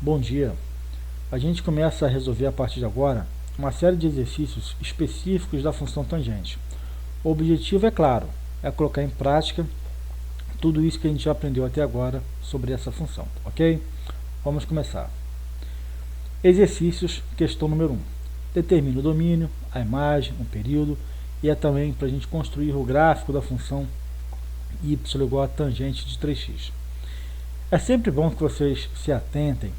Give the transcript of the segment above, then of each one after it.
Bom dia! A gente começa a resolver a partir de agora uma série de exercícios específicos da função tangente. O objetivo, é claro, é colocar em prática tudo isso que a gente já aprendeu até agora sobre essa função, ok? Vamos começar. Exercícios, questão número 1. Determine o domínio, a imagem, o período, e é também para a gente construir o gráfico da função y igual a tangente de 3x. É sempre bom que vocês se atentem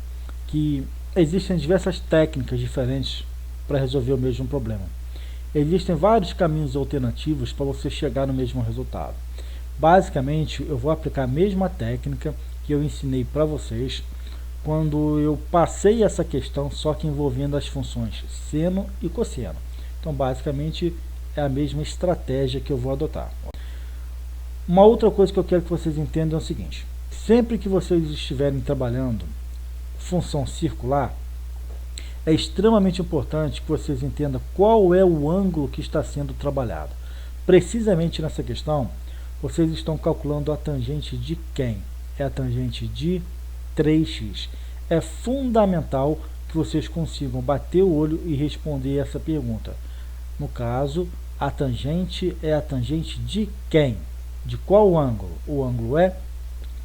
que existem diversas técnicas diferentes para resolver o mesmo problema. Existem vários caminhos alternativos para você chegar no mesmo resultado. Basicamente, eu vou aplicar a mesma técnica que eu ensinei para vocês quando eu passei essa questão, só que envolvendo as funções seno e cosseno. Então, basicamente, é a mesma estratégia que eu vou adotar. Uma outra coisa que eu quero que vocês entendam é o seguinte: sempre que vocês estiverem trabalhando função circular, é extremamente importante que vocês entendam qual é o ângulo que está sendo trabalhado. Precisamente nessa questão, vocês estão calculando a tangente de quem? É a tangente de 3x. É fundamental que vocês consigam bater o olho e responder essa pergunta. No caso, a tangente é a tangente de quem? De qual ângulo? O ângulo é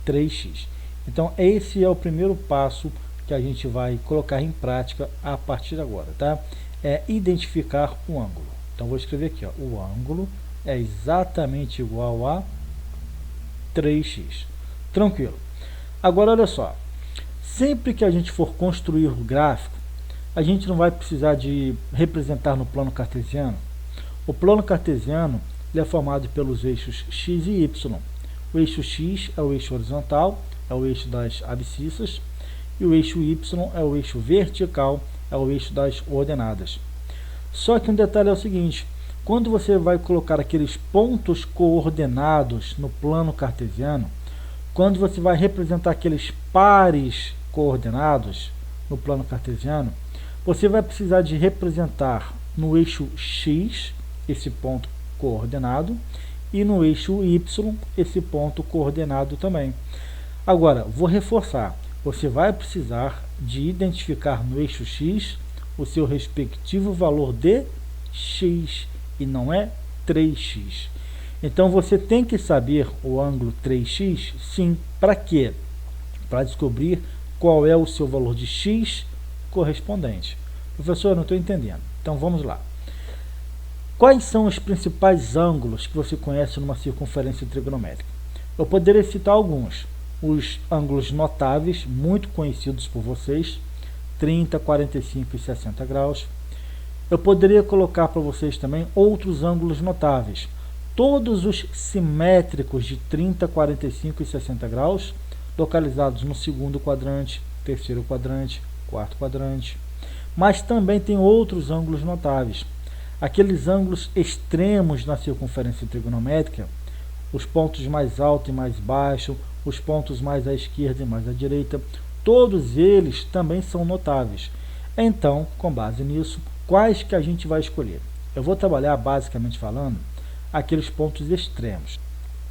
3x. Então, esse é o primeiro passo que a gente vai colocar em prática a partir de agora, tá? É identificar o ângulo. Então, vou escrever aqui, ó, o ângulo é exatamente igual a 3x. Tranquilo. Agora, olha só. Sempre que a gente for construir o gráfico, a gente não vai precisar de representar no plano cartesiano. O plano cartesiano ele é formado pelos eixos x e y. O eixo x é o eixo horizontal, é o eixo das abscissas, e o eixo y é o eixo vertical, é o eixo das ordenadas. Só que um detalhe é o seguinte: quando você vai colocar aqueles pontos coordenados no plano cartesiano, quando você vai representar aqueles pares coordenados no plano cartesiano, você vai precisar de representar no eixo x esse ponto coordenado e no eixo y esse ponto coordenado também. Agora, vou reforçar. Você vai precisar de identificar no eixo x o seu respectivo valor de x e não é 3x. Então, você tem que saber o ângulo 3x, sim. Para quê? Para descobrir qual é o seu valor de x correspondente. Professor, eu não estou entendendo. Então, vamos lá. Quais são os principais ângulos que você conhece numa circunferência trigonométrica? Eu poderia citar alguns. Os ângulos notáveis, muito conhecidos por vocês, 30, 45 e 60 graus. Eu poderia colocar para vocês também outros ângulos notáveis. Todos os simétricos de 30, 45 e 60 graus, localizados no segundo quadrante, terceiro quadrante, quarto quadrante. Mas também tem outros ângulos notáveis. Aqueles ângulos extremos na circunferência trigonométrica, os pontos mais alto e mais baixo, os pontos mais à esquerda e mais à direita, todos eles também são notáveis. Então, com base nisso, quais que a gente vai escolher? Eu vou trabalhar, basicamente falando, aqueles pontos extremos.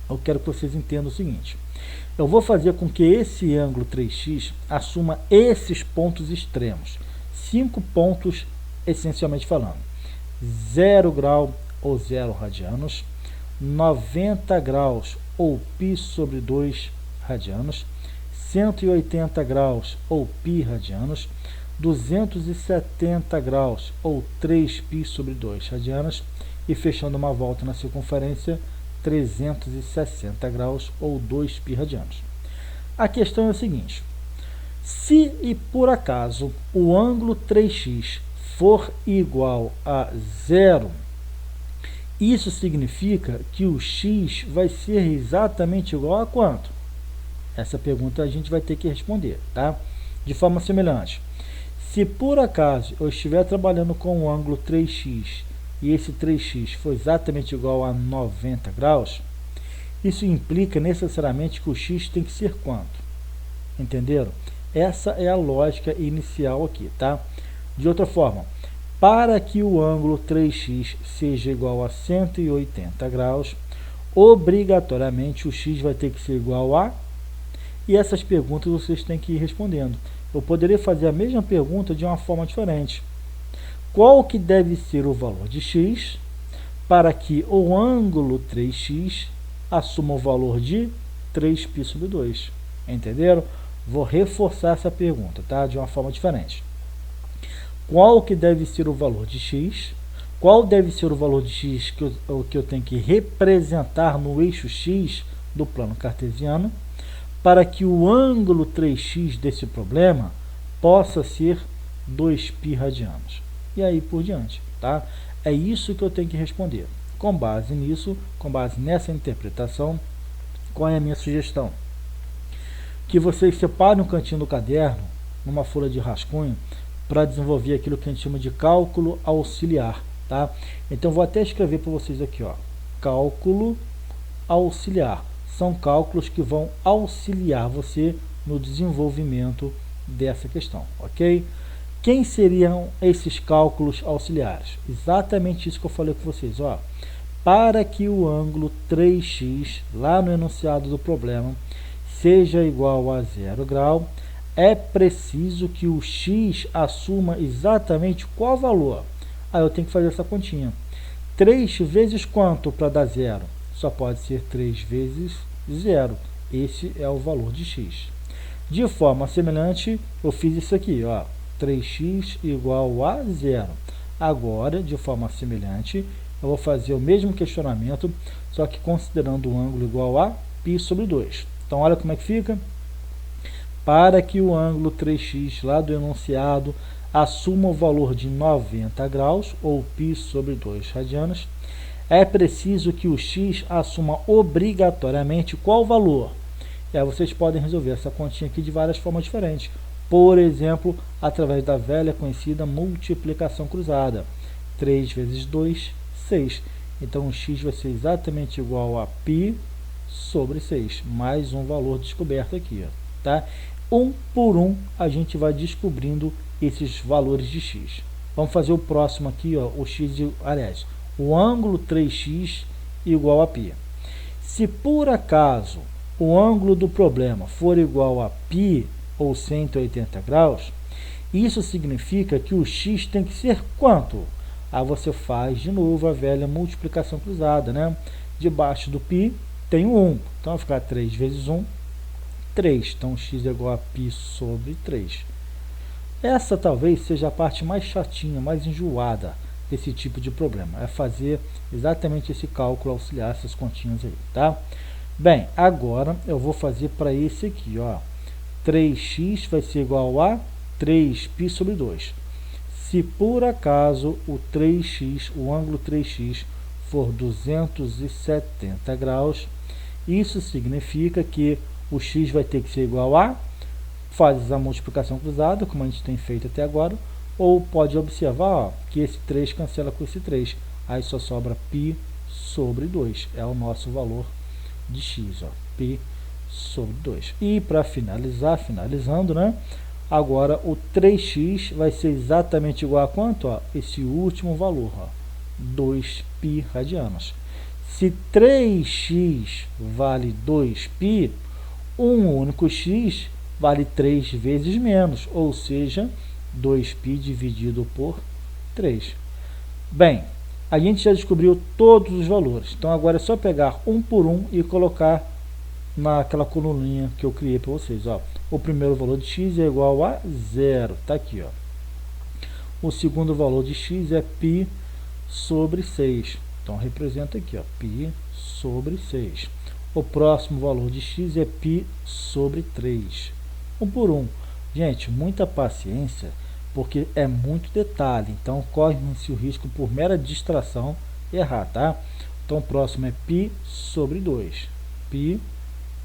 Eu quero que vocês entendam o seguinte: eu vou fazer com que esse ângulo 3x assuma esses pontos extremos. 5 pontos, essencialmente falando: 0 grau ou 0 radianos, 90 graus ou π sobre 2 radianos, 180 graus ou π radianos, 270 graus ou 3π sobre 2 radianos e, fechando uma volta na circunferência, 360 graus ou 2π radianos. A questão é a seguinte: se e por acaso o ângulo 3x for igual a 0, isso significa que o x vai ser exatamente igual a quanto? Essa pergunta a gente vai ter que responder, tá? De forma semelhante, se por acaso eu estiver trabalhando com o ângulo 3x e esse 3x for exatamente igual a 90 graus, isso implica necessariamente que o x tem que ser quanto? Entenderam? Essa é a lógica inicial aqui, tá? De outra forma, para que o ângulo 3x seja igual a 180 graus, obrigatoriamente o x vai ter que ser igual a... E essas perguntas vocês têm que ir respondendo. eu poderia fazer a mesma pergunta de uma forma diferente. Qual que deve ser o valor de x para que o ângulo 3x assuma o valor de 3π sobre 2? Entenderam? Vou reforçar essa pergunta, tá? De uma forma diferente. Qual que deve ser o valor de x? Qual deve ser o valor de x que eu tenho que representar no eixo x do plano cartesiano para que o ângulo 3x desse problema possa ser 2π radianos? E aí por diante, tá? É isso que eu tenho que responder. Com base nisso, com base nessa interpretação, qual é a minha sugestão? Que vocês separem um cantinho do caderno, numa folha de rascunho, para desenvolver aquilo que a gente chama de cálculo auxiliar, tá? Então, vou até escrever para vocês aqui, ó, cálculo auxiliar. São cálculos que vão auxiliar você no desenvolvimento dessa questão, ok? Quem seriam esses cálculos auxiliares? Exatamente isso que eu falei com vocês, ó. Para que o ângulo 3x, lá no enunciado do problema, seja igual a 0 grau, é preciso que o x assuma exatamente qual valor? Aí eu tenho que fazer essa continha. 3 vezes quanto para dar 0? Só pode ser 3 vezes 0. Esse é o valor de x. De forma semelhante, eu fiz isso aqui, ó, 3x igual a 0. Agora, de forma semelhante, eu vou fazer o mesmo questionamento, só que considerando o ângulo igual a π sobre 2. Então, olha como é que fica. Para que o ângulo 3x lá do enunciado assuma o valor de 90 graus, ou π sobre 2 radianos, é preciso que o x assuma obrigatoriamente qual valor? E aí vocês podem resolver essa continha aqui de várias formas diferentes. Por exemplo, através da velha conhecida multiplicação cruzada. 3 vezes 2, 6. Então, o x vai ser exatamente igual a π sobre 6, mais um valor descoberto aqui, ó, tá? Um por um, a gente vai descobrindo esses valores de x. Vamos fazer o próximo aqui, ó, o x aliás, o ângulo 3x igual a π. Se por acaso o ângulo do problema for igual a π, ou 180 graus, isso significa que o x tem que ser quanto? Aí você faz de novo a velha multiplicação cruzada, né? Debaixo do π tem o 1, então vai ficar 3 vezes 1, 3. Então, x é igual a π sobre 3. Essa talvez seja a parte mais chatinha, mais enjoada desse tipo de problema. É fazer exatamente esse cálculo auxiliar, essas continhas aí, tá? Bem, agora eu vou fazer para esse aqui, ó. 3x vai ser igual a 3π sobre 2. Se por acaso o 3x, o ângulo 3x, for 270 graus, isso significa que o x vai ter que ser igual a, faz a multiplicação cruzada, como a gente tem feito até agora, ou pode observar, ó, que esse 3 cancela com esse 3, aí só sobra π sobre 2, é o nosso valor de x, ó, π sobre 2. E para finalizar, finalizando, né, agora o 3x vai ser exatamente igual a quanto? Ó, esse último valor, ó, 2π radianos. Se 3x vale 2π, um único x vale 3 vezes menos, ou seja, 2π dividido por 3. Bem, a gente já descobriu todos os valores, então agora é só pegar um por um e colocar naquela coluninha que eu criei para vocês, ó. O primeiro valor de x é igual a 0, tá aqui, ó. O segundo valor de x é π sobre 6, então representa aqui, ó, π sobre 6. O próximo valor de x é π sobre 3. Um por um. Gente, muita paciência, porque é muito detalhe, então corre-se o risco por mera distração errar, tá? Então o próximo é π sobre 2. π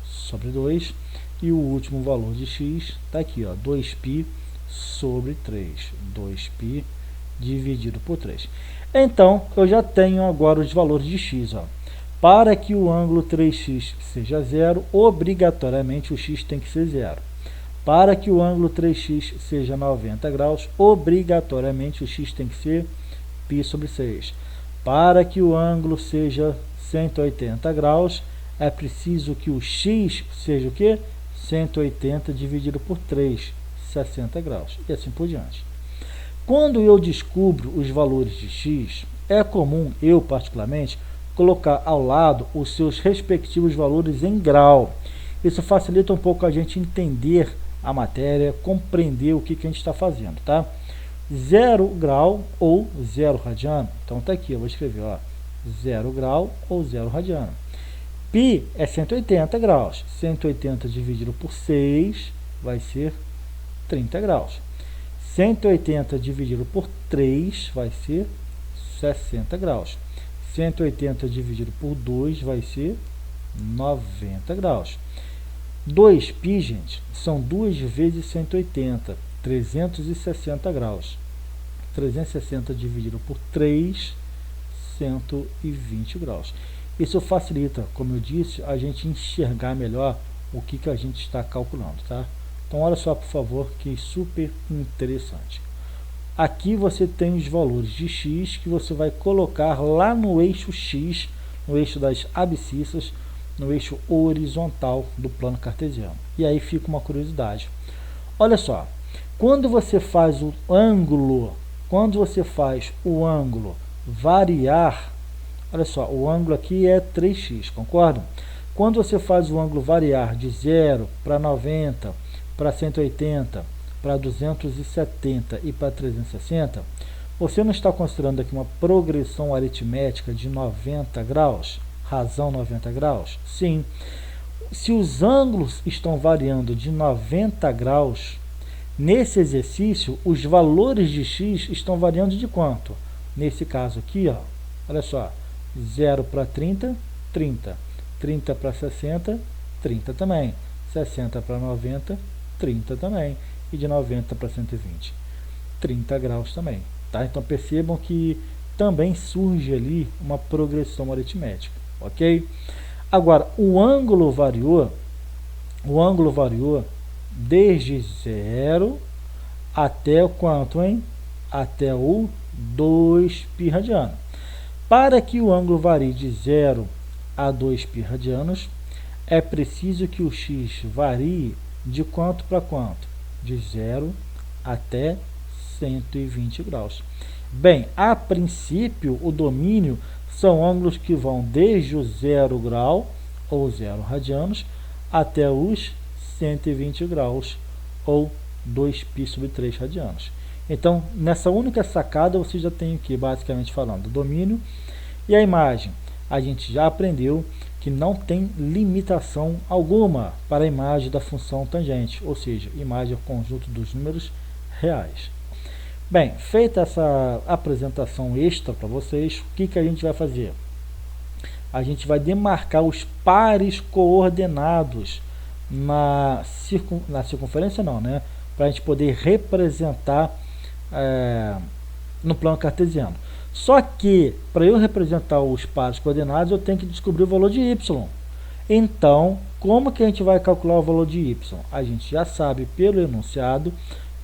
sobre 2. E o último valor de x está aqui, ó, 2π sobre 3. 2π dividido por 3. Então, eu já tenho agora os valores de x, ó. Para que o ângulo 3x seja 0, obrigatoriamente o x tem que ser 0. Para que o ângulo 3x seja 90 graus, obrigatoriamente o x tem que ser π sobre 6. Para que o ângulo seja 180 graus, é preciso que o x seja o quê? 180 dividido por 3. 60 graus, e assim por diante. Quando eu descubro os valores de x, é comum, eu particularmente, colocar ao lado os seus respectivos valores em grau. Isso facilita um pouco a gente entender a matéria, compreender o que a gente está fazendo, tá? 0 grau ou 0 radiano. Então tá aqui, eu vou escrever, ó, 0 grau ou 0 radiano. Π é 180 graus. 180 dividido por 6 vai ser 30 graus. 180 dividido por 3 vai ser 60 graus. 180 dividido por 2 vai ser 90 graus. 2π, gente, são 2 vezes 180, 360 graus. 360 dividido por 3, 120 graus. Isso facilita, como eu disse, a gente enxergar melhor o que a gente está calculando, tá? Então, olha só, por favor, que super interessante. Aqui você tem os valores de x que você vai colocar lá no eixo x, no eixo das abscissas, no eixo horizontal do plano cartesiano. E aí fica uma curiosidade. Olha só, quando você faz o ângulo, variar, olha só, o ângulo aqui é 3x, concordam? Quando você faz o ângulo variar de 0 para 90, para 180, para 270 e para 360, você não está considerando aqui uma progressão aritmética de 90 graus? Razão 90 graus? Sim. Se os ângulos estão variando de 90 graus, nesse exercício, os valores de x estão variando de quanto? Nesse caso aqui, ó, olha só, 0 para 30, 30. 30 para 60, 30 também. 60 para 90, 30 também. E de 90 para 120, 30 graus também. Tá? Então percebam que também surge ali uma progressão aritmética. Ok? Agora, o ângulo variou desde 0 até o quanto, hein? Até o 2π radiano. Para que o ângulo varie de 0 a 2π radianos, é preciso que o x varie de quanto para quanto? De 0 até 120 graus. Bem, a princípio, o domínio são ângulos que vão desde o 0 grau, ou 0 radianos, até os 120 graus, ou 2π sobre 3 radianos. Então, nessa única sacada, você já tem aqui, basicamente falando, do domínio e a imagem. A gente já aprendeu que não tem limitação alguma para a imagem da função tangente, ou seja, imagem é o conjunto dos números reais. Bem, feita essa apresentação extra para vocês, o que a gente vai fazer? A gente vai demarcar os pares coordenados na circunferência, não, né? Para a gente poder representar no plano cartesiano. Só que, para eu representar os pares coordenados, eu tenho que descobrir o valor de y. Então, como que a gente vai calcular o valor de y? A gente já sabe pelo enunciado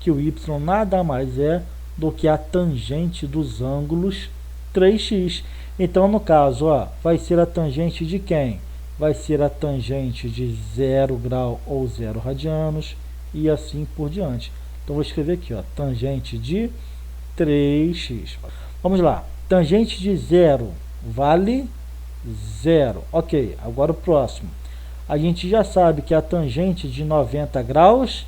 que o y nada mais é do que a tangente dos ângulos 3x. Então, no caso, ó, vai ser a tangente de quem? Vai ser a tangente de 0 grau ou 0 radianos e assim por diante. Então, vou escrever aqui, ó, tangente de 3x. Vamos lá, tangente de 0 vale 0. Ok, agora o próximo. A gente já sabe que a tangente de 90 graus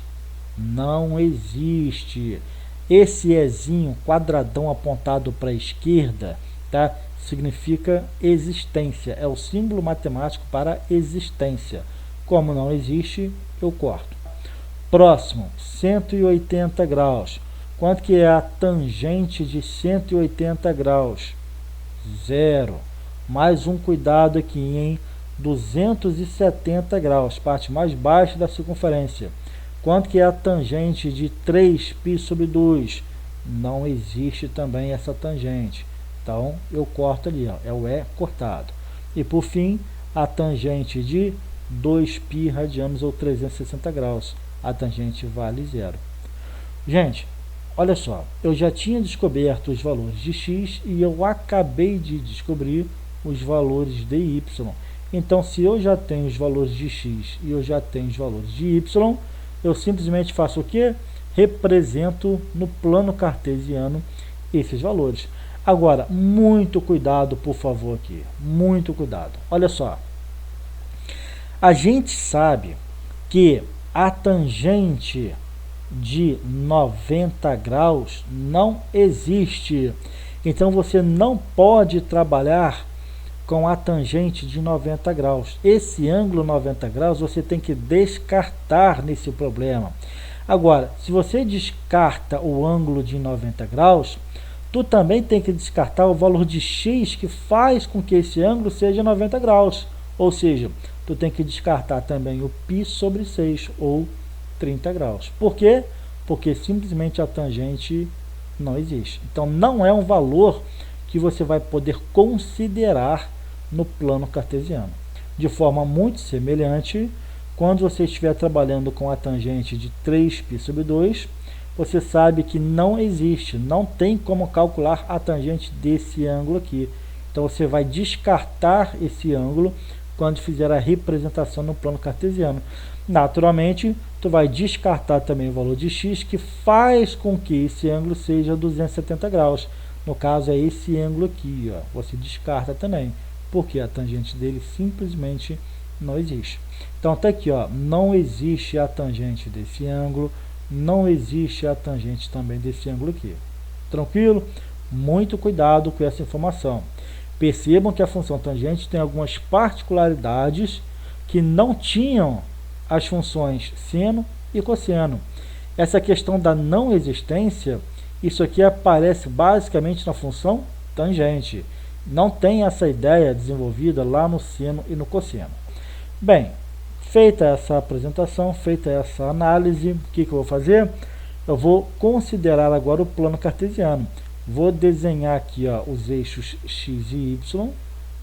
não existe. Esse ezinho quadradão apontado para a esquerda, tá? Significa existência. É o símbolo matemático para existência. Como não existe, eu corto. Próximo, 180 graus. Quanto que é a tangente de 180 graus? 0. Mais um cuidado aqui, hein? 270 graus, parte mais baixa da circunferência. Quanto que é a tangente de 3π sobre 2? Não existe também essa tangente. Então, eu corto ali, ó, é o E cortado. E por fim, a tangente de 2π radianos ou 360 graus. A tangente vale 0. Gente, olha só, eu já tinha descoberto os valores de x e eu acabei de descobrir os valores de y. Então, se eu já tenho os valores de x e eu já tenho os valores de y, eu simplesmente faço o quê? represento no plano cartesiano esses valores. Agora, muito cuidado, por favor, aqui. Muito cuidado. Olha só. A gente sabe que a tangente de 90 graus não existe. Então, você não pode trabalhar com a tangente de 90 graus. Esse ângulo 90 graus você tem que descartar nesse problema. Agora, se você descarta o ângulo de 90 graus, tu também tem que descartar o valor de x que faz com que esse ângulo seja 90 graus. Ou seja, tu tem que descartar também o π sobre 6, ou 30 graus. Por quê? Porque simplesmente a tangente não existe. Então, não é um valor que você vai poder considerar no plano cartesiano. De forma muito semelhante, quando você estiver trabalhando com a tangente de 3π sobre 2, você sabe que não existe, não tem como calcular a tangente desse ângulo aqui. Então, você vai descartar esse ângulo quando fizer a representação no plano cartesiano. Naturalmente, tu vai descartar também o valor de x, que faz com que esse ângulo seja 270 graus. No caso, é esse ângulo aqui, ó. Você descarta também, porque a tangente dele simplesmente não existe. Então, tá aqui, ó, não existe a tangente desse ângulo, não existe a tangente também desse ângulo aqui. Tranquilo? Muito cuidado com essa informação. Percebam que a função tangente tem algumas particularidades que não tinham as funções seno e cosseno. Essa questão da não existência, isso aqui aparece basicamente na função tangente. Não tem essa ideia desenvolvida lá no seno e no cosseno. Bem, feita essa apresentação, feita essa análise, o que eu vou fazer? Eu vou considerar agora o plano cartesiano. Vou desenhar aqui, ó, os eixos x e y.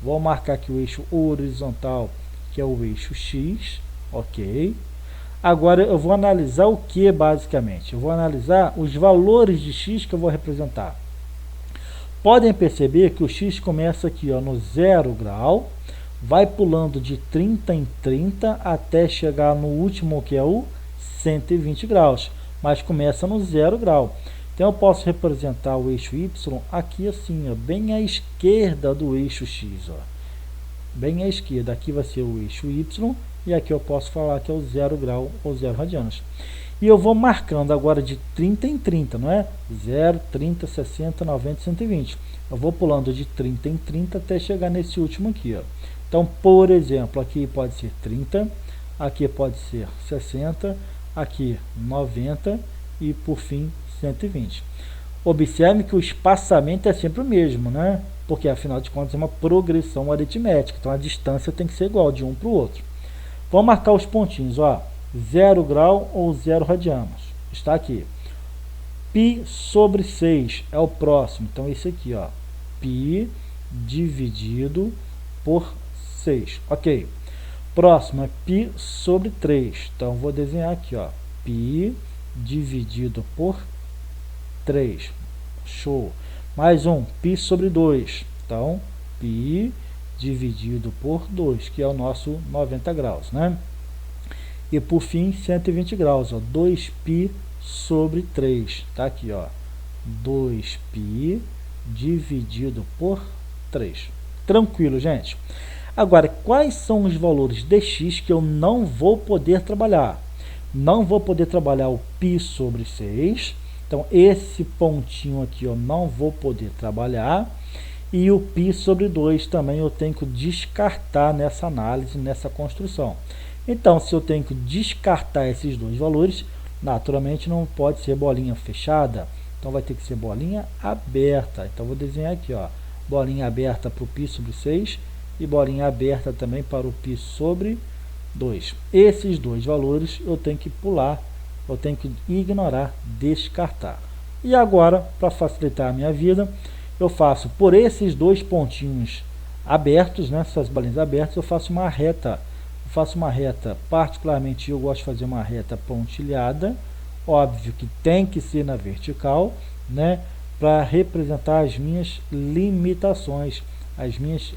Vou marcar aqui o eixo horizontal, que é o eixo x. Ok. Agora eu vou analisar o que basicamente? Eu vou analisar os valores de x que eu vou representar. Podem perceber que o x começa aqui, ó, no 0 grau, vai pulando de 30 em 30 até chegar no último, que é o 120 graus, mas começa no 0 grau. Então eu posso representar o eixo y aqui assim, ó, bem à esquerda do eixo x, ó. Bem à esquerda, aqui vai ser o eixo y, e aqui eu posso falar que é o 0 grau ou 0 radianos. E eu vou marcando agora de 30 em 30, não é? 0, 30, 60, 90, 120. Eu vou pulando de 30 em 30 até chegar nesse último aqui, ó. Então, por exemplo, aqui pode ser 30, aqui pode ser 60, aqui 90 e, por fim, 120. Observe que o espaçamento é sempre o mesmo, né? Porque, afinal de contas, é uma progressão aritmética. Então, a distância tem que ser igual de um para o outro. Vamos marcar os pontinhos, ó. 0 grau ou 0 radianos. Está aqui. Π sobre 6 é o próximo. Então, esse aqui, ó. Π dividido por 6. Ok. Próximo é π sobre 3. Então, vou desenhar aqui, ó. Π dividido por 3. Show. Mais um. Π sobre 2. Então, π dividido por 2, que é o nosso 90 graus, né? E por fim, 120 graus, ó, 2π sobre 3, tá aqui, ó, 2π dividido por 3. Tranquilo, gente? Agora, quais são os valores de x que eu não vou poder trabalhar? Não vou poder trabalhar o π sobre 6, então esse pontinho aqui eu não vou poder trabalhar. E o π sobre 2 também eu tenho que descartar nessa análise, nessa construção. Então, se eu tenho que descartar esses dois valores, naturalmente não pode ser bolinha fechada. Então, vai ter que ser bolinha aberta. Então, vou desenhar aqui, ó, bolinha aberta para o π sobre 6 e bolinha aberta também para o π sobre 2. Esses dois valores eu tenho que pular, eu tenho que ignorar, descartar. E agora, para facilitar a minha vida, eu faço por esses dois pontinhos abertos, né, essas bolinhas abertas, eu faço uma reta. Eu faço uma reta, particularmente eu gosto de fazer uma reta pontilhada, óbvio que tem que ser na vertical, né, para representar as minhas limitações, as minhas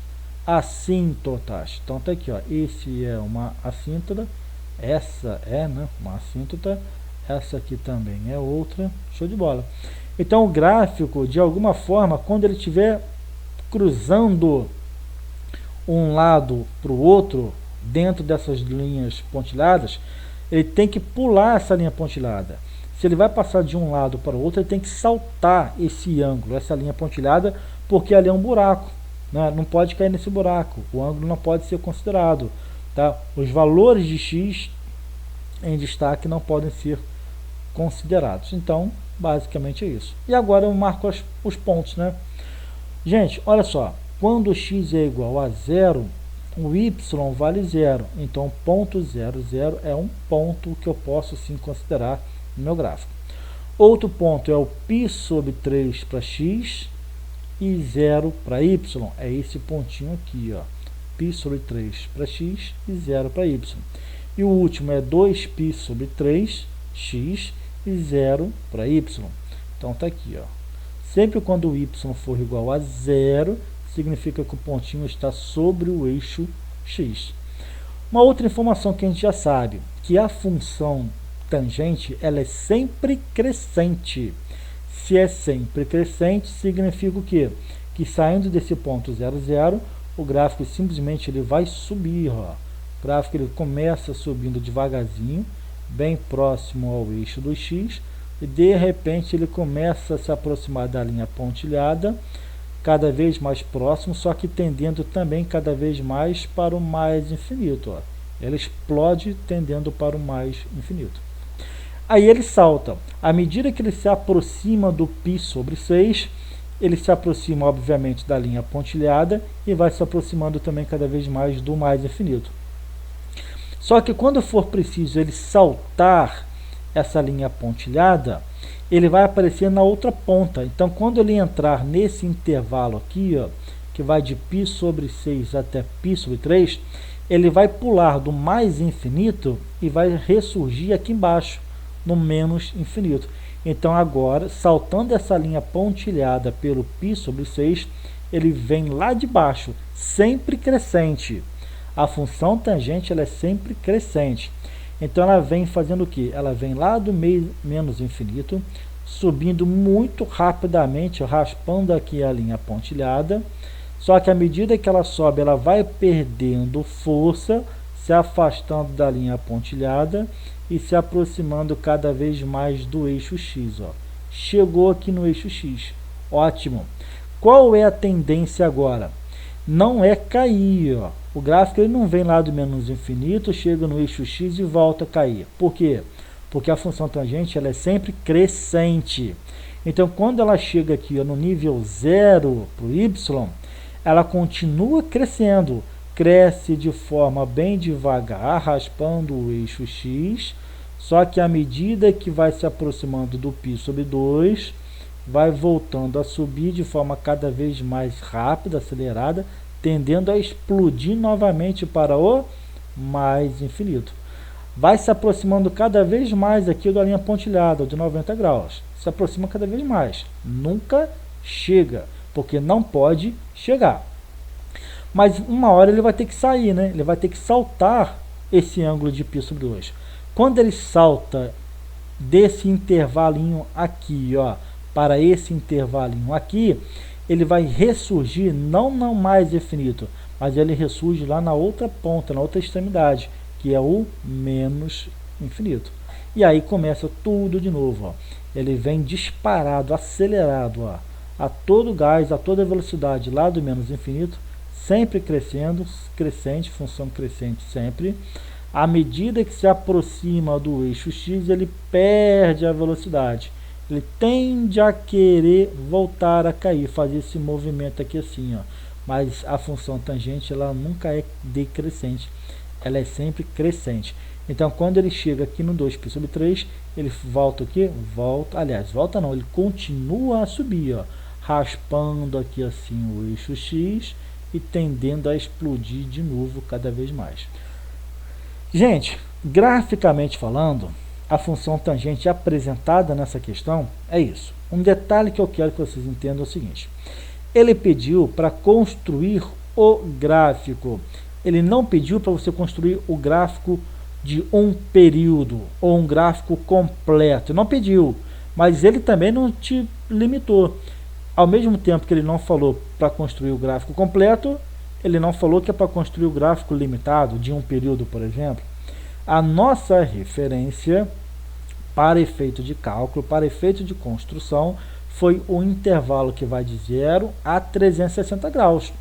assíntotas. Então tá aqui, ó, esse é uma assíntota, essa é, né, uma assíntota, essa aqui também é outra, show de bola. Então o gráfico, de alguma forma, quando ele estiver cruzando um lado para o outro, dentro dessas linhas pontilhadas, ele tem que pular essa linha pontilhada. Se ele vai passar de um lado para o outro, ele tem que saltar esse ângulo, essa linha pontilhada, porque ali é um buraco, né? Não pode cair nesse buraco, o ângulo não pode ser considerado, tá? Os valores de x em destaque não podem ser considerados. Então, basicamente é isso. E agora eu marco os pontos, né? Gente, olha só, quando x é igual a zero, o y vale zero. Então, ponto 0, 0 é um ponto que eu posso sim considerar no meu gráfico. Outro ponto é o π sobre 3 para x e 0 para y. É esse pontinho aqui, ó. π sobre 3 para x e 0 para y. E o último é 2π sobre 3x e 0 para y. Então tá aqui, ó. Sempre quando o y for igual a 0, significa que o pontinho está sobre o eixo x. Uma outra informação que a gente já sabe, que a função tangente, ela é sempre crescente. Se é sempre crescente, significa o quê? Que saindo desse ponto 0, 0, o gráfico simplesmente ele vai subir, ó. O gráfico ele começa subindo devagarzinho, bem próximo ao eixo do x, e de repente ele começa a se aproximar da linha pontilhada, cada vez mais próximo, só que tendendo também cada vez mais para o mais infinito, ó. Ele explode tendendo para o mais infinito. Aí ele salta. À medida que ele se aproxima do π sobre 6, ele se aproxima, obviamente, da linha pontilhada e vai se aproximando também cada vez mais do mais infinito. Só que quando for preciso ele saltar essa linha pontilhada, ele vai aparecer na outra ponta. Então, quando ele entrar nesse intervalo aqui, ó, que vai de π sobre 6 até π sobre 3, ele vai pular do mais infinito e vai ressurgir aqui embaixo, no menos infinito. Então, agora, saltando essa linha pontilhada pelo π sobre 6, ele vem lá de baixo, sempre crescente. A função tangente ela é sempre crescente. Então, ela vem fazendo o quê? Ela vem lá do menos infinito, subindo muito rapidamente, raspando aqui a linha pontilhada. Só que à medida que ela sobe, ela vai perdendo força, se afastando da linha pontilhada e se aproximando cada vez mais do eixo x. Ó. Chegou aqui no eixo x. Ótimo. Qual é a tendência agora? Não é cair. Ó. O gráfico ele não vem lá do menos infinito, chega no eixo x e volta a cair. Por quê? Porque a função tangente ela é sempre crescente. Então, quando ela chega aqui ó, no nível 0 para o y, ela continua crescendo. Cresce de forma bem devagar, raspando o eixo x, só que à medida que vai se aproximando do π sobre 2, vai voltando a subir de forma cada vez mais rápida, acelerada, tendendo a explodir novamente para o mais infinito. Vai se aproximando cada vez mais aqui da linha pontilhada, de 90 graus. Se aproxima cada vez mais. Nunca chega, porque não pode chegar. Mas uma hora ele vai ter que sair, né? Ele vai ter que saltar esse ângulo de π sobre 2. Quando ele salta desse intervalinho aqui, ó, para esse intervalinho aqui, ele vai ressurgir não no mais infinito, mas ele ressurge lá na outra ponta, na outra extremidade, que é o menos infinito. E aí começa tudo de novo, ó. Ele vem disparado, acelerado, ó, a todo gás, a toda velocidade lá do menos infinito, sempre crescendo, crescente, função crescente sempre. À medida que se aproxima do eixo x, ele perde a velocidade. Ele tende a querer voltar a cair, fazer esse movimento aqui assim, ó. Mas a função tangente, ela nunca é decrescente, ela é sempre crescente. Então, quando ele chega aqui no 2π sobre 3, ele volta aqui, volta não, ele continua a subir, ó, raspando aqui assim o eixo x e tendendo a explodir de novo cada vez mais. Gente, graficamente falando, a função tangente apresentada nessa questão é isso. Um detalhe que eu quero que vocês entendam é o seguinte. Ele pediu para construir o gráfico. Ele não pediu para você construir o gráfico de um período ou um gráfico completo. Não pediu, mas ele também não te limitou. Ao mesmo tempo que ele não falou para construir o gráfico completo, ele não falou que é para construir o gráfico limitado de um período, por exemplo. A nossa referência para efeito de cálculo, para efeito de construção, foi o intervalo que vai de 0 a 360 graus.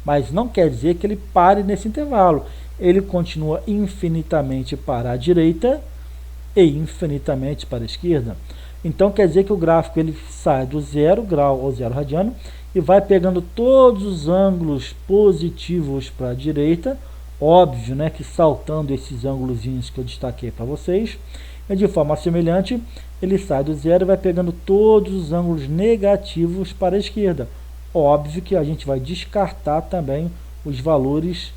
Mas não quer dizer que ele pare nesse intervalo. Ele continua infinitamente para a direita e infinitamente para a esquerda. Então quer dizer que o gráfico ele sai do 0 grau ou 0 radiano e vai pegando todos os ângulos positivos para a direita, óbvio, né, que saltando esses ângulozinhos que eu destaquei para vocês, e de forma semelhante ele sai do 0 e vai pegando todos os ângulos negativos para a esquerda. Óbvio que a gente vai descartar também os valores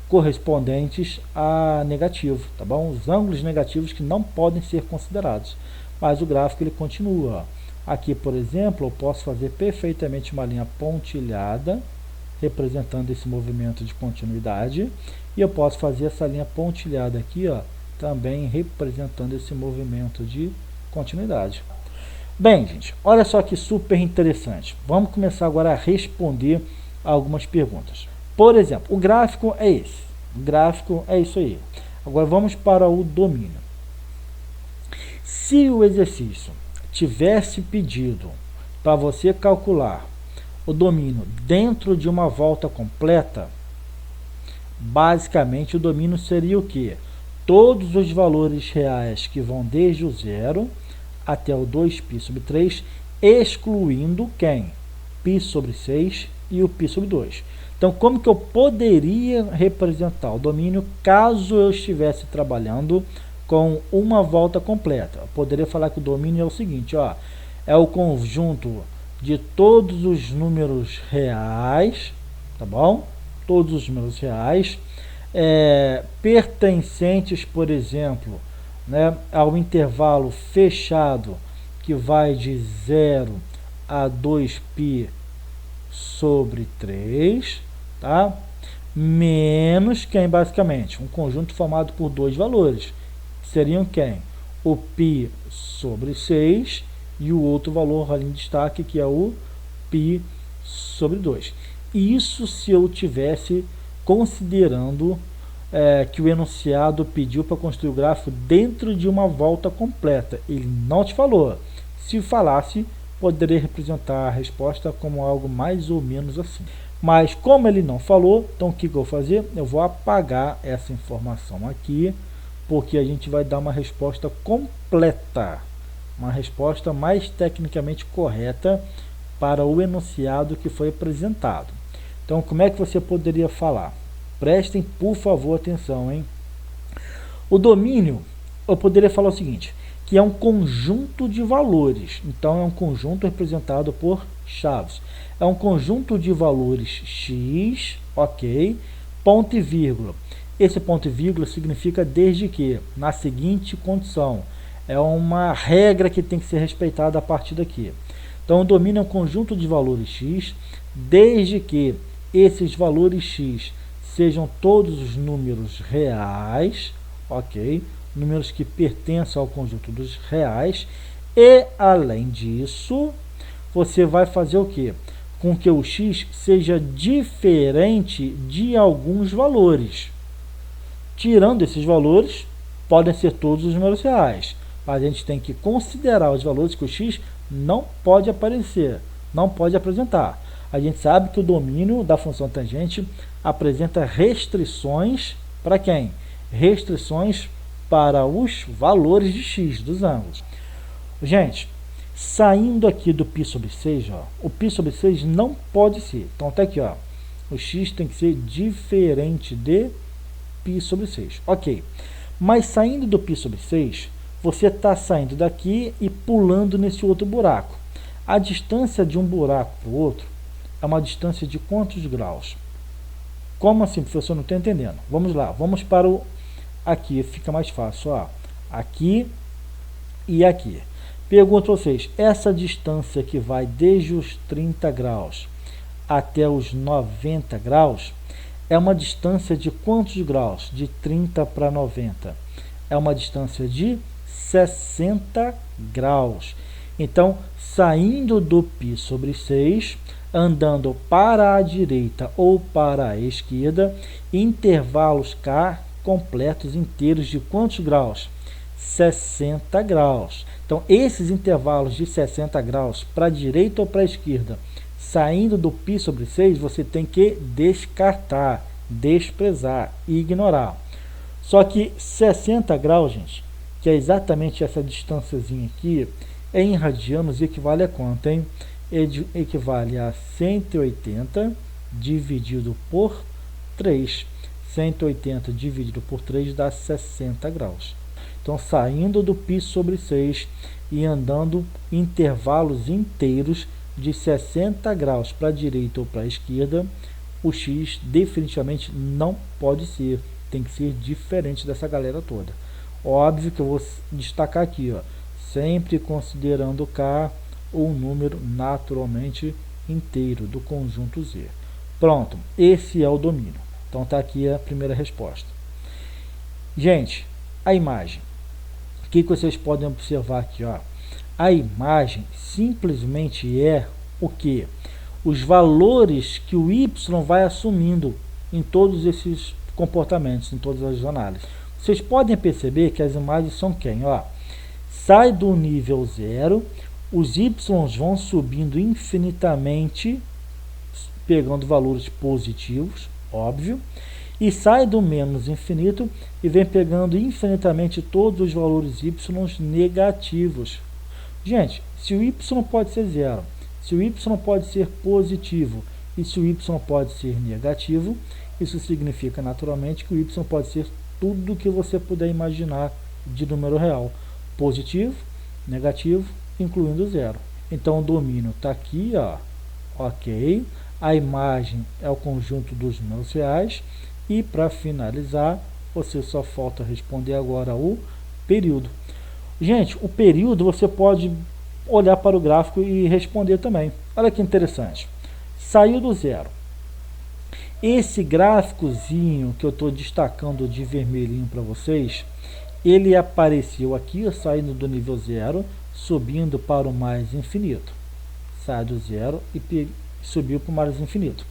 correspondentes a negativo, tá bom? Os ângulos negativos que não podem ser considerados. Mas o gráfico ele continua. Aqui, por exemplo, eu posso fazer perfeitamente uma linha pontilhada, representando esse movimento de continuidade, e eu posso fazer essa linha pontilhada aqui, ó, também representando esse movimento de continuidade. Bem, gente, olha só que super interessante. Vamos começar agora a responder algumas perguntas. Por exemplo, o gráfico é esse. O gráfico é isso aí. Agora vamos para o domínio. Se o exercício tivesse pedido para você calcular o domínio dentro de uma volta completa, basicamente o domínio seria o quê? Todos os valores reais que vão desde o 0 até o 2π sobre 3, excluindo quem? π sobre 6 e o π sobre 2. Então, como que eu poderia representar o domínio caso eu estivesse trabalhando com uma volta completa? Eu poderia falar que o domínio é o seguinte, ó, é o conjunto de todos os números reais, tá bom? Todos os números reais, pertencentes, por exemplo, né, ao intervalo fechado que vai de 0 a 2π sobre 3, tá? Menos quem, basicamente? Um conjunto formado por dois valores. Seriam quem? O π sobre 6 e o outro valor ali em destaque, que é o π sobre 2. Isso se eu tivesse considerando que o enunciado pediu para construir o gráfico dentro de uma volta completa. Ele não te falou. Se falasse, poderia representar a resposta como algo mais ou menos assim. Mas como ele não falou, então o que eu vou fazer? Eu vou apagar essa informação aqui, porque a gente vai dar uma resposta completa, uma resposta mais tecnicamente correta para o enunciado que foi apresentado. Então, como é que você poderia falar? Prestem, por favor, atenção, hein? O domínio, eu poderia falar o seguinte, que é um conjunto de valores. Então, é um conjunto representado por chaves. É um conjunto de valores x, ok, ponto e vírgula. Esse ponto e vírgula significa desde que, na seguinte condição. É uma regra que tem que ser respeitada a partir daqui. Então, o domínio é um conjunto de valores x, desde que esses valores x sejam todos os números reais, ok? Números que pertencem ao conjunto dos reais. E, além disso, você vai fazer o quê? Com que o x seja diferente de alguns valores. Tirando esses valores, podem ser todos os números reais. Mas a gente tem que considerar os valores que o x não pode aparecer, não pode apresentar. A gente sabe que o domínio da função tangente apresenta restrições para quem? Restrições para os valores de x, dos ângulos. Gente, saindo aqui do π sobre 6, ó, o π sobre 6 não pode ser. Então tá aqui, ó, o x tem que ser diferente de π sobre 6. Ok, mas saindo do π sobre 6, você está saindo daqui e pulando nesse outro buraco. A distância de um buraco para o outro é uma distância de quantos graus? Como assim, professor? Não estou entendendo. Vamos lá, vamos para o... Aqui fica mais fácil, ó. Aqui e aqui. Pergunto a vocês, essa distância que vai desde os 30 graus até os 90 graus, é uma distância de quantos graus? De 30 para 90. é uma distância de 60 graus. Então, saindo do π sobre 6, andando para a direita ou para a esquerda, intervalos k completos inteiros de quantos graus? 60 graus. Então, esses intervalos de 60 graus para a direita ou para a esquerda, saindo do π sobre 6, você tem que descartar, desprezar, ignorar. Só que 60 graus, gente, que é exatamente essa distânciazinha aqui, em radianos equivale a quanto, hein? Equivale a 180 dividido por 3. 180 dividido por 3 dá 60 graus. Então, saindo do π sobre 6 e andando intervalos inteiros de 60 graus para a direita ou para a esquerda, o x definitivamente não pode ser. Tem que ser diferente dessa galera toda. Óbvio que eu vou destacar aqui, ó, sempre considerando k um número naturalmente inteiro do conjunto Z. Pronto, esse é o domínio. Então está aqui a primeira resposta. Gente, a imagem. O que vocês podem observar aqui? Ó? A imagem simplesmente é o que? Os valores que o y vai assumindo em todos esses comportamentos, em todas as análises. Vocês podem perceber que as imagens são quem? Ó, sai do nível 0, os y vão subindo infinitamente, pegando valores positivos, óbvio, e sai do menos infinito e vem pegando infinitamente todos os valores y negativos. Gente, se o y pode ser 0, se o y pode ser positivo e se o y pode ser negativo, isso significa naturalmente que o y pode ser tudo que você puder imaginar de número real, positivo, negativo, incluindo 0. Então o domínio está aqui, ó, ok. A imagem é o conjunto dos números reais e para finalizar, você só falta responder agora o período. Gente, o período você pode olhar para o gráfico e responder também. Olha que interessante. Saiu do 0. Esse gráficozinho que eu estou destacando de vermelhinho para vocês, ele apareceu aqui, saindo do nível 0, subindo para o mais infinito. Sai do 0 e subiu para o mais infinito.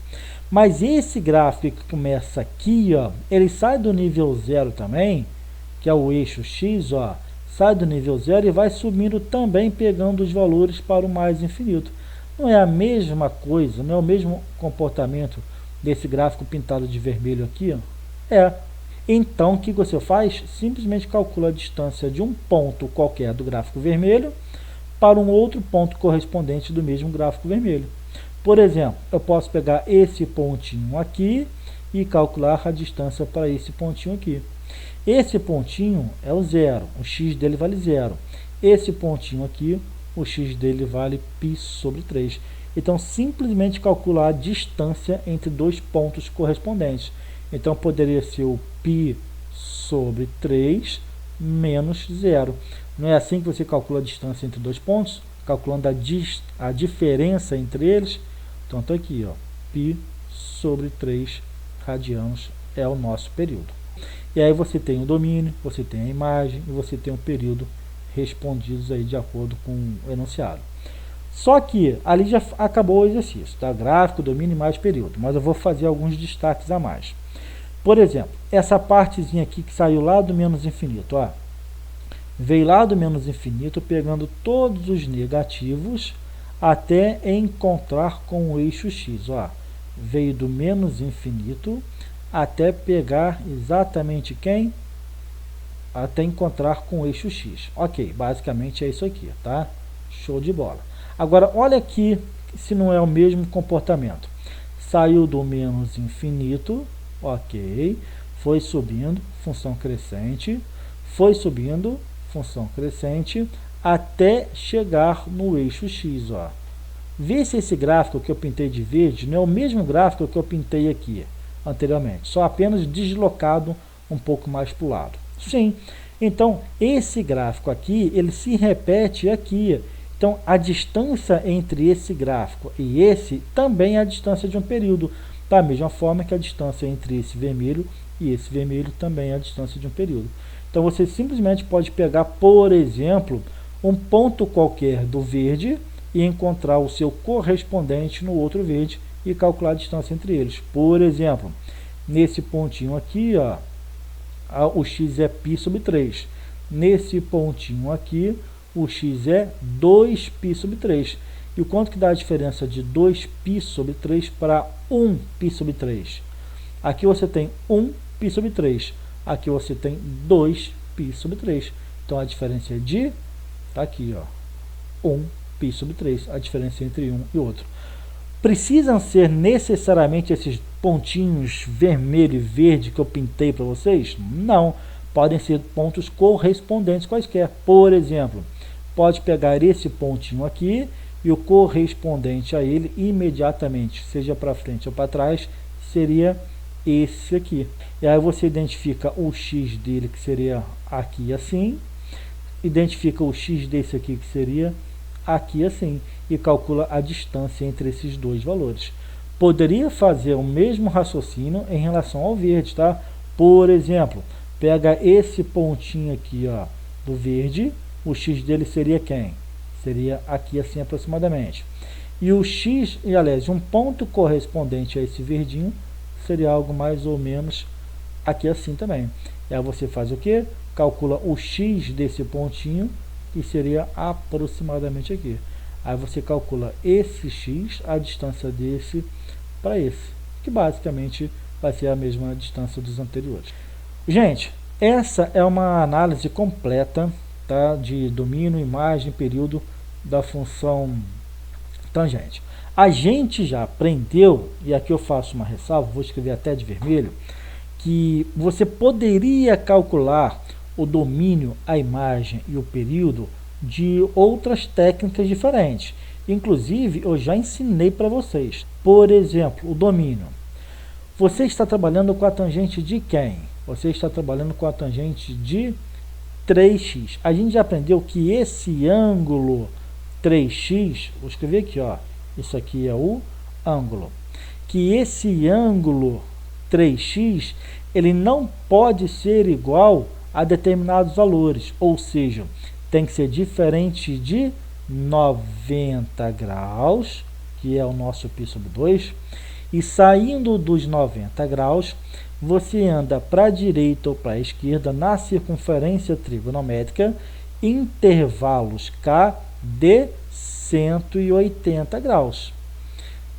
Mas esse gráfico que começa aqui, ó, ele sai do nível 0 também, que é o eixo X, ó, sai do nível 0 e vai subindo também, pegando os valores para o mais infinito. Não é a mesma coisa, não é o mesmo comportamento desse gráfico pintado de vermelho aqui? Ó? É. Então, o que você faz? Simplesmente calcula a distância de um ponto qualquer do gráfico vermelho para um outro ponto correspondente do mesmo gráfico vermelho. Por exemplo, eu posso pegar esse pontinho aqui e calcular a distância para esse pontinho aqui. Esse pontinho é o 0, o x dele vale 0. Esse pontinho aqui, o x dele vale π sobre 3. Então, simplesmente calcular a distância entre dois pontos correspondentes. Então, poderia ser o π sobre 3 menos 0. Não é assim que você calcula a distância entre dois pontos? Calculando a diferença entre eles. Então, está aqui, ó, π sobre 3 radianos é o nosso período. E aí você tem o domínio, você tem a imagem e você tem o período respondidos aí de acordo com o enunciado. Só que ali já acabou o exercício, tá? Gráfico, domínio, imagem, período. Mas eu vou fazer alguns destaques a mais. Por exemplo, essa partezinha aqui que saiu lá do menos infinito, ó, veio lá do menos infinito pegando todos os negativos até encontrar com o eixo X, ó. Veio do menos infinito até pegar exatamente quem? Até encontrar com o eixo X. Ok, basicamente é isso aqui, tá? Show de bola. Agora, olha aqui se não é o mesmo comportamento. Saiu do menos infinito, ok, foi subindo, função crescente, foi subindo, função crescente, até chegar no eixo X, ó. Vê se esse gráfico que eu pintei de verde não é o mesmo gráfico que eu pintei aqui anteriormente, só apenas deslocado um pouco mais para o lado. Sim, então esse gráfico aqui, ele se repete aqui. Então, a distância entre esse gráfico e esse também é a distância de um período, da mesma forma que a distância entre esse vermelho e esse vermelho também é a distância de um período. Então você simplesmente pode pegar, por exemplo, um ponto qualquer do verde e encontrar o seu correspondente no outro verde e calcular a distância entre eles. Por exemplo, nesse pontinho aqui, ó, o x é π sobre 3. Nesse pontinho aqui, o x é 2π sobre 3. E o quanto que dá a diferença de 2π sobre 3 para 1π sobre 3? Aqui você tem 1π sobre 3. Aqui você tem 2π sobre 3. Então a diferença é de, tá aqui, ó, 1π sobre 3. A diferença entre um e outro. Precisam ser necessariamente esses pontinhos vermelho e verde que eu pintei para vocês? Não. Podem ser pontos correspondentes quaisquer. Por exemplo, pode pegar esse pontinho aqui e o correspondente a ele imediatamente, seja para frente ou para trás, seria esse aqui. E aí você identifica o x dele, que seria aqui assim, identifica o x desse aqui, que seria aqui assim, e calcula a distância entre esses dois valores. Poderia fazer o mesmo raciocínio em relação ao verde, tá? Por exemplo, pega esse pontinho aqui, ó, do verde, o x dele seria quem? Seria aqui assim aproximadamente. E o x, e aliás, um ponto correspondente a esse verdinho seria algo mais ou menos aqui assim também. E aí você faz o que? Calcula o x desse pontinho, que seria aproximadamente aqui. Aí você calcula esse x, a distância desse para esse, que basicamente vai ser a mesma distância dos anteriores. Gente, essa é uma análise completa, tá, de domínio, imagem, período da função tangente. A gente já aprendeu, e aqui eu faço uma ressalva, vou escrever até de vermelho, que você poderia calcular o domínio, a imagem e o período de outras técnicas diferentes. Inclusive, eu já ensinei para vocês. Por exemplo, o domínio. Você está trabalhando com a tangente de quem? Você está trabalhando com a tangente de 3x. A gente já aprendeu que esse ângulo 3x, vou escrever aqui, ó, isso aqui é o ângulo. Que esse ângulo 3x, ele não pode ser igual a determinados valores, ou seja, tem que ser diferente de 90 graus, que é o nosso π sobre 2, e saindo dos 90 graus, você anda para a direita ou para a esquerda na circunferência trigonométrica, intervalos K de 180 graus.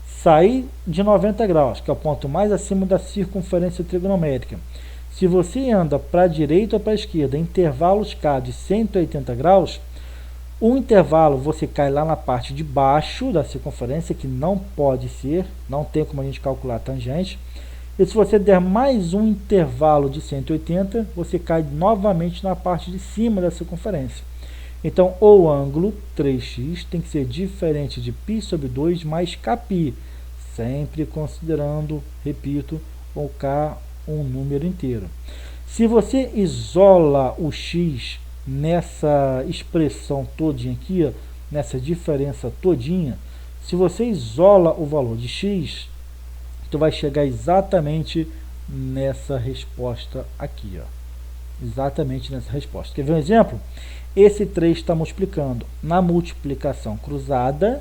Sair de 90 graus, que é o ponto mais acima da circunferência trigonométrica. Se você anda para a direita ou para a esquerda, intervalos K de 180 graus, o intervalo você cai lá na parte de baixo da circunferência, que não pode ser, não tem como a gente calcular a tangente. E se você der mais um intervalo de 180, você cai novamente na parte de cima da circunferência. Então, o ângulo 3x tem que ser diferente de π sobre 2 mais kπ, sempre considerando, repito, o k um número inteiro. Se você isola o x nessa expressão todinha aqui, ó, nessa diferença todinha, se você isola o valor de x, tu vai chegar exatamente nessa resposta aqui, ó. Exatamente nessa resposta. Quer ver um exemplo? Esse 3 está multiplicando na multiplicação cruzada,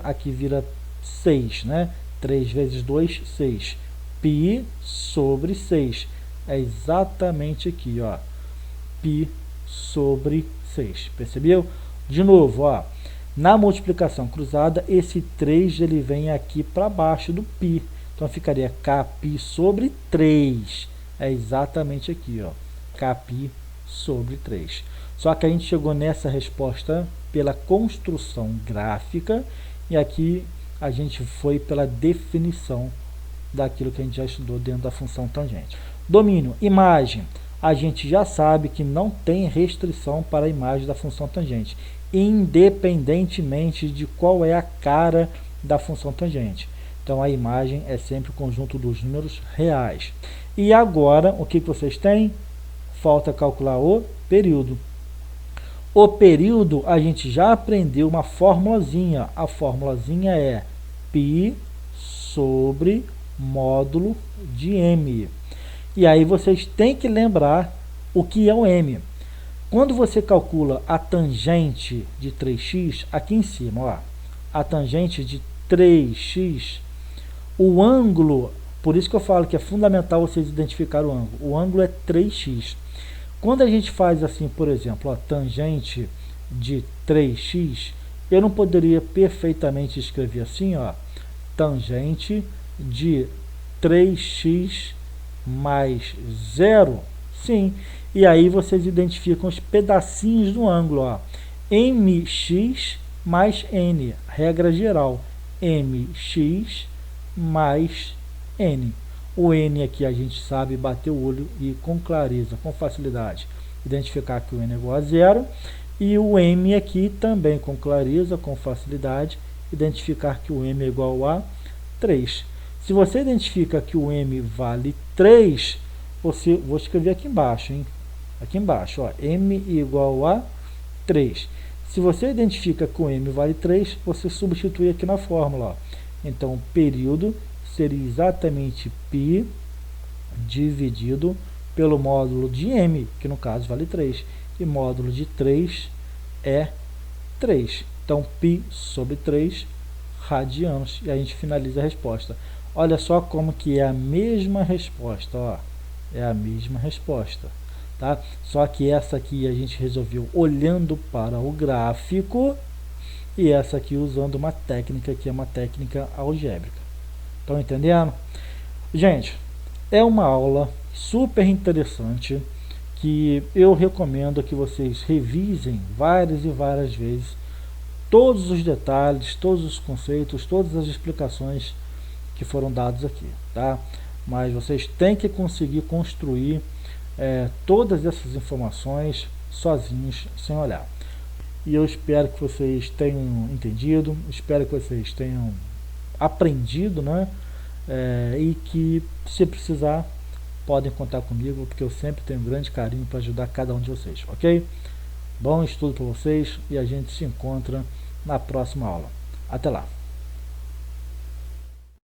aqui vira 6, né? 3 vezes 2, 6. π sobre 6. É exatamente aqui, ó. π sobre 6. Percebeu? De novo, ó. Na multiplicação cruzada, esse 3 ele vem aqui para baixo do π. Então ficaria kπ sobre 3. É exatamente aqui, ó. kπ sobre 3. Só que a gente chegou nessa resposta pela construção gráfica e aqui a gente foi pela definição daquilo que a gente já estudou dentro da função tangente. Domínio, imagem. A gente já sabe que não tem restrição para a imagem da função tangente, independentemente de qual é a cara da função tangente. Então a imagem é sempre o conjunto dos números reais. E agora, o que vocês têm? Falta calcular o período. O período, a gente já aprendeu uma formulazinha. A formulazinha é π sobre módulo de m. E aí vocês têm que lembrar o que é o m. Quando você calcula a tangente de 3x, aqui em cima, ó, a tangente de 3x, o ângulo, por isso que eu falo que é fundamental vocês identificar o ângulo é 3x. Quando a gente faz assim, por exemplo, ó, tangente de 3x, eu não poderia perfeitamente escrever assim, ó, tangente de 3x mais 0, sim, e aí vocês identificam os pedacinhos do ângulo, ó, mx mais n, regra geral, mx mais n. O n aqui a gente sabe bater o olho e com clareza, com facilidade, identificar que o n é igual a 0, e o m aqui também com clareza, com facilidade, identificar que o m é igual a 3. Se você identifica que o m vale 3, vou escrever aqui embaixo, hein? Aqui embaixo, ó, m igual a 3. Se você identifica que o m vale 3, você substitui aqui na fórmula, ó. Então, período seria exatamente π dividido pelo módulo de m, que no caso vale 3. E módulo de 3 é 3. Então, π sobre 3 radianos. E a gente finaliza a resposta. Olha só como que é a mesma resposta, ó. É a mesma resposta, tá? Só que essa aqui a gente resolveu olhando para o gráfico e essa aqui usando uma técnica que é uma técnica algébrica. Estão entendendo? Gente, é uma aula super interessante que eu recomendo que vocês revisem várias e várias vezes todos os detalhes, todos os conceitos, todas as explicações que foram dados aqui, tá? Mas vocês têm que conseguir construir todas essas informações sozinhos, sem olhar. E eu espero que vocês tenham entendido, espero que vocês tenham aprendido, né? E que, se precisar, podem contar comigo, porque eu sempre tenho um grande carinho para ajudar cada um de vocês, ok? Bom estudo para vocês e a gente se encontra na próxima aula. Até lá!